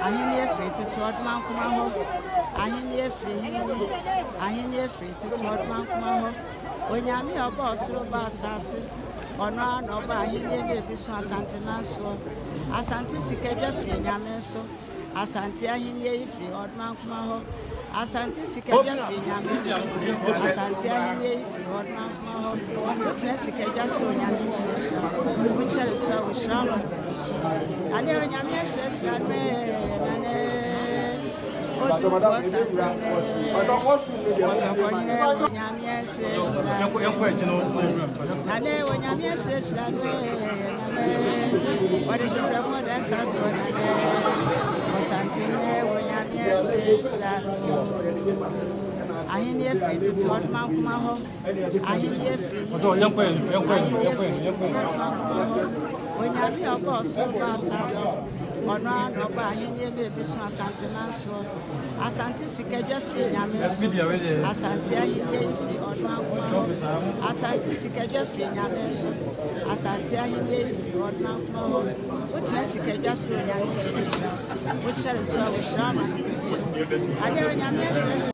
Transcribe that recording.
ahenie free tete odman kuma ho ahenie free hini ahenie free tete odman kuma ho onyame oba osoro ba asase ono an oba ahenie bebi so asante manso asante sika bia free nyame so asante ahenie free odman kuma ho asante sika bia free nyame so asante ahenie free odman kuma ho utre sika bia so nyame shesha uchere so ushram so ane nyame shesha me nane otu for satane otu nyame shesha ane nyame shesha me nane odi shepre mo desa so nane asante me nyame shesha ahenie free tete odman kuma ho ahenie free onyame oba osoro ba asase ono an oba ahenie bebi so asante manso asante sika bia free nyame so asante ahenie free odman kuma ho asante sika bia free nyame so asante ahenie free odman kuma ho utre sika bia so nyame shesha uchere so wo shrama so ade onyame shesha